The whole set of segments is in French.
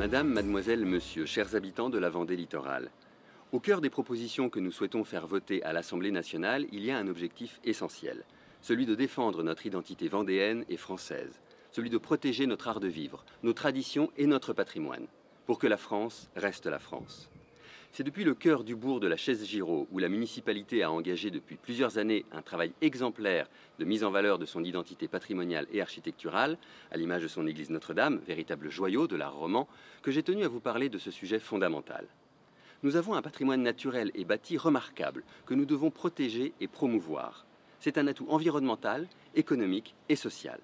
Madame, mademoiselle, monsieur, chers habitants de la Vendée littorale, au cœur des propositions que nous souhaitons faire voter à l'Assemblée nationale, il y a un objectif essentiel, celui de défendre notre identité vendéenne et française, celui de protéger notre art de vivre, nos traditions et notre patrimoine, pour que la France reste la France. C'est depuis le cœur du bourg de la Chaise-Giraud, où la municipalité a engagé depuis plusieurs années un travail exemplaire de mise en valeur de son identité patrimoniale et architecturale, à l'image de son église Notre-Dame, véritable joyau de l'art roman, que j'ai tenu à vous parler de ce sujet fondamental. Nous avons un patrimoine naturel et bâti remarquable que nous devons protéger et promouvoir. C'est un atout environnemental, économique et social.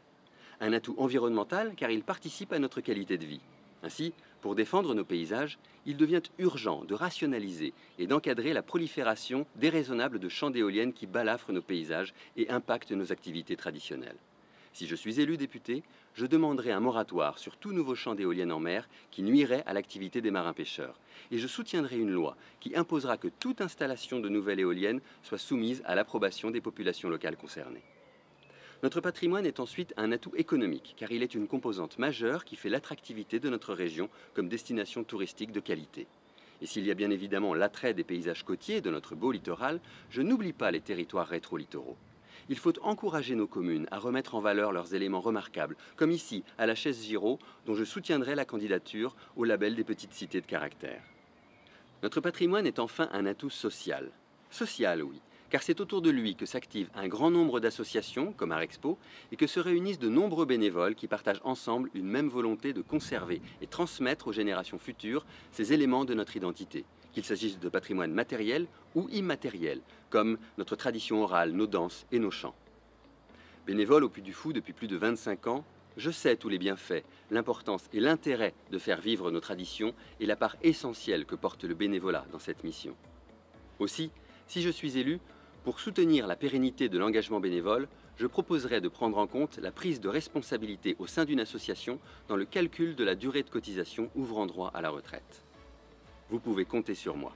Un atout environnemental car il participe à notre qualité de vie. Ainsi, pour défendre nos paysages, il devient urgent de rationaliser et d'encadrer la prolifération déraisonnable de champs d'éoliennes qui balafrent nos paysages et impactent nos activités traditionnelles. Si je suis élu député, je demanderai un moratoire sur tout nouveau champ d'éoliennes en mer qui nuirait à l'activité des marins-pêcheurs. Et je soutiendrai une loi qui imposera que toute installation de nouvelles éoliennes soit soumise à l'approbation des populations locales concernées. Notre patrimoine est ensuite un atout économique, car il est une composante majeure qui fait l'attractivité de notre région comme destination touristique de qualité. Et s'il y a bien évidemment l'attrait des paysages côtiers de notre beau littoral, je n'oublie pas les territoires rétro-littoraux. Il faut encourager nos communes à remettre en valeur leurs éléments remarquables, comme ici, à la Chaise-Giraud, dont je soutiendrai la candidature au label des petites cités de caractère. Notre patrimoine est enfin un atout social. Social, oui, car c'est autour de lui que s'active un grand nombre d'associations, comme Arexpo, et que se réunissent de nombreux bénévoles qui partagent ensemble une même volonté de conserver et transmettre aux générations futures ces éléments de notre identité, qu'il s'agisse de patrimoine matériel ou immatériel, comme notre tradition orale, nos danses et nos chants. Bénévole au Puy du Fou depuis plus de 25 ans, je sais tous les bienfaits, l'importance et l'intérêt de faire vivre nos traditions et la part essentielle que porte le bénévolat dans cette mission. Aussi, si je suis élu, pour soutenir la pérennité de l'engagement bénévole, je proposerai de prendre en compte la prise de responsabilité au sein d'une association dans le calcul de la durée de cotisation ouvrant droit à la retraite. Vous pouvez compter sur moi.